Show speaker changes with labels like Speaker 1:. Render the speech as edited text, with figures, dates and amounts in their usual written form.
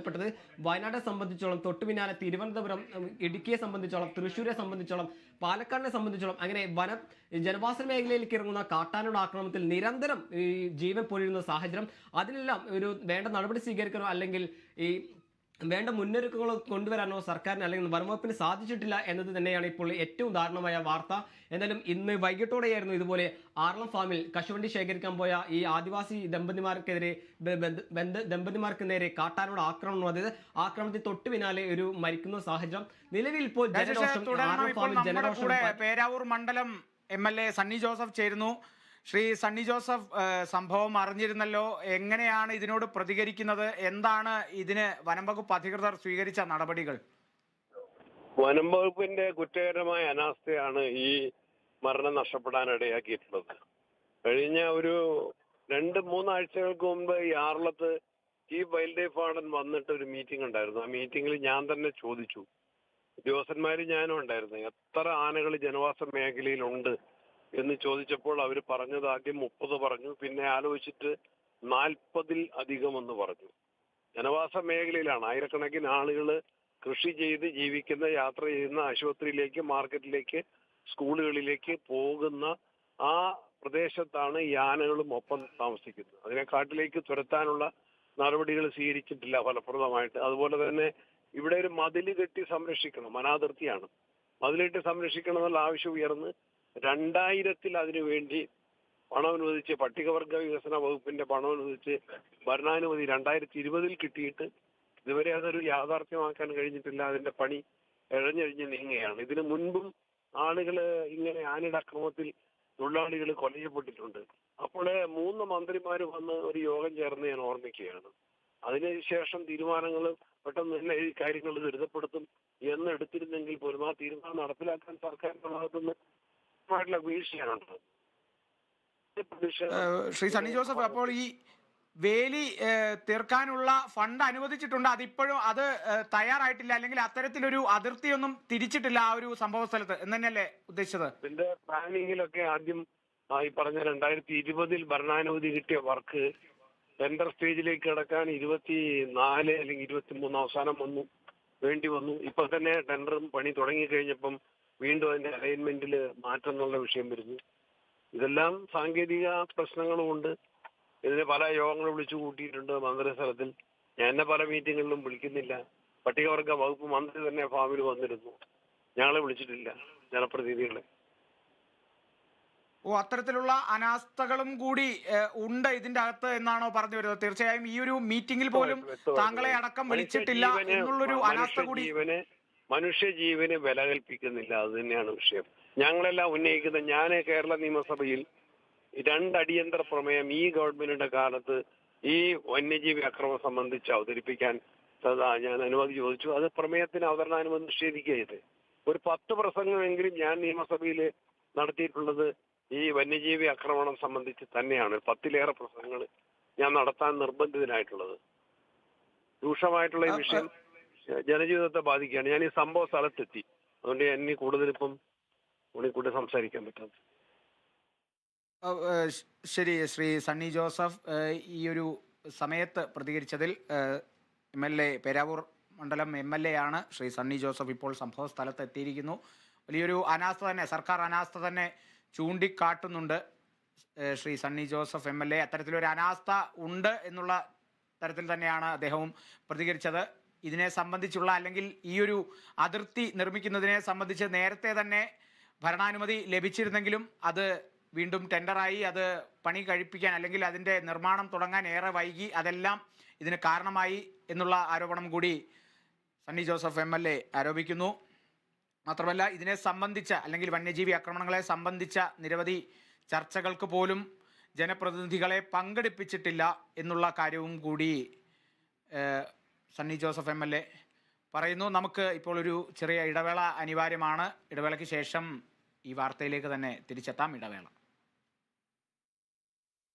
Speaker 1: ബന്ധപ്പെട്ടത്. വയനാട്ടെ സംബന്ധിച്ചോളം തൊട്ടു പിന്നാലെ തിരുവനന്തപുരം, ഇടുക്കിയെ സംബന്ധിച്ചോളം, തൃശ്ശൂരെ സംബന്ധിച്ചോളം, പാലക്കാടിനെ സംബന്ധിച്ചോളം അങ്ങനെ ജനവാസ മേഖലയിലേക്ക് ഇറങ്ങുന്ന കാട്ടാനയുടെ ആക്രമണത്തിൽ നിരന്തരം ഈ ജീവൻ പൊലിയുന്ന സാഹചര്യം. അതിനെല്ലാം ഒരു വേണ്ട നടപടി സ്വീകരിക്കണോ അല്ലെങ്കിൽ ഈ വേണ്ട മുന്നൊരുക്കങ്ങൾ കൊണ്ടുവരാനോ സർക്കാരിന് അല്ലെങ്കിൽ വനംവകുപ്പിന് സാധിച്ചിട്ടില്ല എന്നത് തന്നെയാണ് ഇപ്പോൾ ഏറ്റവും ദാരുണമായ വാർത്ത. എന്തായാലും ഇന്ന് വൈകിട്ടോടെയായിരുന്നു ഇതുപോലെ ആറളം ഫാമിൽ കശുവണ്ടി ശേഖരിക്കാൻ പോയ ഈ ആദിവാസി ദമ്പതിമാർക്ക് നേരെ കാട്ടാനോട് ആക്രമണം. അതായത് ആക്രമണത്തിൽ തൊട്ടു പിന്നാലെ ഒരു മരിക്കുന്ന സാഹചര്യം. നിലവിൽ ഇപ്പോൾ
Speaker 2: പേരാവൂർ മണ്ഡലം MLA സണ്ണി ജോസഫ് ചേരുന്നു. ശ്രീ സണ്ണി ജോസഫ്, സംഭവം അറിഞ്ഞിരുന്നല്ലോ, എങ്ങനെയാണ് ഇതിനോട് പ്രതികരിക്കുന്നത്? എന്താണ് ഇതിന് വനം വകുപ്പ് അധികൃതർ സ്വീകരിച്ച നടപടികൾ?
Speaker 3: വനം വകുപ്പിന്റെ കുറ്റകരമായ അനാസ്ഥയാണ് ഈ മരണം നഷ്ടപ്പെടാനിടയാക്കിയിട്ടുള്ളത്. കഴിഞ്ഞ ഒരു 2-3 ആഴ്ചകൾക്ക് മുമ്പ് ഈ ആറളത്ത് ചീഫ് വൈൽഡ് ലൈഫ് വാർഡൻ വന്നിട്ട് ഒരു മീറ്റിംഗ് ഉണ്ടായിരുന്നു. ആ മീറ്റിംഗിൽ ഞാൻ തന്നെ ചോദിച്ചു, ഉദ്യോഗസ്ഥന്മാര് ഞാനും ഉണ്ടായിരുന്നു, എത്ര ആനകൾ ജനവാസ മേഖലയിലുണ്ട് എന്ന് ചോദിച്ചപ്പോൾ അവർ പറഞ്ഞത് ആദ്യം 30 പറഞ്ഞു, പിന്നെ ആലോചിച്ചിട്ട് 40-ൽ അധികം എന്ന് പറഞ്ഞു. ജനവാസ മേഖലയിലാണ് ആയിരക്കണക്കിന് ആളുകൾ കൃഷി ചെയ്ത് ജീവിക്കുന്ന, യാത്ര ചെയ്യുന്ന, ആശുപത്രിയിലേക്ക്, മാർക്കറ്റിലേക്ക്, സ്കൂളുകളിലേക്ക് പോകുന്ന ആ പ്രദേശത്താണ് ഈ ആനകളും ഒപ്പം താമസിക്കുന്നത്. അതിനെ കാട്ടിലേക്ക് തുരത്താനുള്ള നടപടികൾ സ്വീകരിച്ചിട്ടില്ല ഫലപ്രദമായിട്ട്. അതുപോലെ തന്നെ ഇവിടെ ഒരു മതില് കെട്ടി സംരക്ഷിക്കണം, വനാതിർത്തിയാണ്, മതിലിട്ട് സംരക്ഷിക്കണം എന്നുള്ള ആവശ്യം ഉയർന്ന് 2000-ൽ അതിനുവേണ്ടി പണം അനുവദിച്ച്, പട്ടികവർഗ വികസന വകുപ്പിന്റെ പണം അനുവദിച്ച് ഭരണാനുമതി 2020-ൽ കിട്ടിയിട്ട് ഇതുവരെ അതൊരു യാഥാർത്ഥ്യമാക്കാൻ കഴിഞ്ഞിട്ടില്ല. അതിന്റെ പണി എഴഞ്ഞെഴിഞ്ഞ് നീങ്ങുകയാണ്. ഇതിനു മുൻപും ആളുകൾ ഇങ്ങനെ ആനയുടെ അക്രമത്തിൽ തൊഴിലാളികൾ കൊല്ലപ്പെട്ടിട്ടുണ്ട്. അപ്പോൾ 3 മന്ത്രിമാർ വന്ന് ഒരു യോഗം ചേർന്ന് ഞാൻ ഓർമ്മിക്കുകയാണ്. അതിനുശേഷം തീരുമാനങ്ങൾ പെട്ടെന്ന് തന്നെ ഈ കാര്യങ്ങൾ ദുരിതപ്പെടുത്തും എന്ന് എടുത്തിരുന്നെങ്കിൽ പോലും ആ തീരുമാനം നടപ്പിലാക്കാൻ സർക്കാരിന്റെ ഭാഗത്തുനിന്ന് വീഴ്ചയാണ്.
Speaker 2: ശ്രീ സണ്ണി ജോസഫ്, അപ്പോൾ ഈ വേലി തീർക്കാനുള്ള ഫണ്ട് അനുവദിച്ചിട്ടുണ്ട്, അതിപ്പോഴും അത് തയ്യാറായിട്ടില്ല, അല്ലെങ്കിൽ അത്തരത്തിലൊരു അതിർത്തിയൊന്നും തിരിച്ചിട്ടില്ല ആ ഒരു സംഭവ സ്ഥലത്ത് എന്ന് തന്നെയല്ലേ ഉദ്ദേശിച്ചത്?
Speaker 3: ഇതിന്റെ പ്ലാനിങ്ങിലൊക്കെ ആദ്യം ഈ പറഞ്ഞ 2020-ൽ ഭരണാനുമതി കിട്ടിയ വർക്ക് ടെൻഡർ സ്റ്റേജിലേക്ക് കിടക്കാൻ 24 അല്ലെങ്കിൽ 23 അവസാനം വേണ്ടി വന്നു. ഇപ്പൊ തന്നെ ടെൻഡറും പണി തുടങ്ങിക്കഴിഞ്ഞപ്പം വീണ്ടും അതിന്റെ അലൈൻമെന്റിൽ മാറ്റം എന്നുള്ള വിഷയം വരുന്നു. ഇതെല്ലാം സാങ്കേതിക പ്രശ്നങ്ങളുമുണ്ട്. ഇതിന് പല യോഗങ്ങൾ വിളിച്ചു കൂട്ടിയിട്ടുണ്ട് മന്ത്രിസ്ഥലത്തിൽ. ഞാൻ എന്നെ പല മീറ്റിങ്ങുകളിലും വിളിക്കുന്നില്ല. പട്ടികവർഗ വകുപ്പ് മന്ത്രി തന്നെ ഫാമിൽ വന്നിരുന്നു, ഞങ്ങളെ വിളിച്ചിട്ടില്ല, ജനപ്രതിനിധികളെ.
Speaker 2: അത്തരത്തിലുള്ള അനാസ്ഥകളും കൂടി ഉണ്ട് ഇതിന്റെ അകത്ത് എന്നാണോ പറഞ്ഞു വരുന്നത്? തീർച്ചയായും ഈ ഒരു മീറ്റിംഗിൽ പോലും താങ്കളെ അടക്കം വിളിച്ചിട്ടില്ല എന്നുള്ളൊരു അനാസ്ഥ കൂടി.
Speaker 3: മനുഷ്യജീവന് വില കൽപ്പിക്കുന്നില്ല, അത് തന്നെയാണ് വിഷയം. ഞങ്ങളെല്ലാം ഉന്നയിക്കുന്ന, ഞാൻ കേരള നിയമസഭയിൽ 2 അടിയന്തര പ്രമേയം ഈ ഗവൺമെന്റിന്റെ കാലത്ത് ഈ വന്യജീവി അക്രമം സംബന്ധിച്ച് അവതരിപ്പിക്കാൻ ഞാൻ അനുമതി ചോദിച്ചു. അത് പ്രമേയത്തിന് അവതരണാനുമതി നിഷേധിക്കുകയത്. ഒരു 10 പ്രസംഗമെങ്കിലും ഞാൻ നിയമസഭയിൽ നടത്തിയിട്ടുള്ളത് ഈ വന്യജീവി ആക്രമണം സംബന്ധിച്ച് തന്നെയാണ്. 10-ലേറെ പ്രസംഗങ്ങൾ ഞാൻ നടത്താൻ നിർബന്ധിതനായിട്ടുള്ളത്. രൂക്ഷമായിട്ടുള്ള ഈ വിഷയം ജനജീവിതത്തെ ബാധിക്കുകയാണ്. ഞാൻ ഈ സംഭവ സ്ഥലത്തെത്തി, അതുകൊണ്ട് എന്നെ കൂടുതലിപ്പം കൂടി സംസാരിക്കാൻ പറ്റാത്ത.
Speaker 2: ശരി, ശ്രീ സണ്ണി ജോസഫ്, ഈ ഒരു സമയത്ത് പ്രതികരിച്ചതിൽ MLA, പേരാവൂർ മണ്ഡലം MLA ആണ് ശ്രീ സണ്ണി ജോസഫ്. ഇപ്പോൾ സംഭവ സ്ഥലത്ത് എത്തിയിരിക്കുന്നു. വലിയൊരു അനാസ്ഥ തന്നെ, സർക്കാർ അനാസ്ഥ തന്നെ ചൂണ്ടിക്കാട്ടുന്നുണ്ട് ശ്രീ സണ്ണി ജോസഫ് MLA. അത്തരത്തിലൊരു അനാസ്ഥ ഉണ്ട് എന്നുള്ള തരത്തിൽ തന്നെയാണ് അദ്ദേഹവും പ്രതികരിച്ചത്. ഇതിനെ സംബന്ധിച്ചുള്ള, അല്ലെങ്കിൽ ഈ ഒരു അതിർത്തി നിർമ്മിക്കുന്നതിനെ സംബന്ധിച്ച് നേരത്തെ തന്നെ ഭരണാനുമതി ലഭിച്ചിരുന്നെങ്കിലും അത് വീണ്ടും ടെൻഡറായി, അത് പണി കഴിപ്പിക്കാൻ അല്ലെങ്കിൽ അതിൻ്റെ നിർമ്മാണം തുടങ്ങാൻ ഏറെ വൈകി. അതെല്ലാം ഇതിന് കാരണമായി എന്നുള്ള ആരോപണം കൂടി സണ്ണി ജോസഫ് MLA ആരോപിക്കുന്നു. മാത്രമല്ല, ഇതിനെ സംബന്ധിച്ച അല്ലെങ്കിൽ വന്യജീവി ആക്രമണങ്ങളെ സംബന്ധിച്ച നിരവധി ചർച്ചകൾക്ക് പോലും ജനപ്രതിനിധികളെ പങ്കെടുപ്പിച്ചിട്ടില്ല എന്നുള്ള കാര്യവും കൂടി സണ്ണി ജോസഫ് MLA പറയുന്നു. നമുക്ക് ഇപ്പോൾ ഒരു ചെറിയ ഇടവേള അനിവാര്യമാണ്. ഇടവേളയ്ക്ക് ശേഷം ഈ വാർത്തയിലേക്ക് തന്നെ തിരിച്ചെത്താം. ഇടവേള.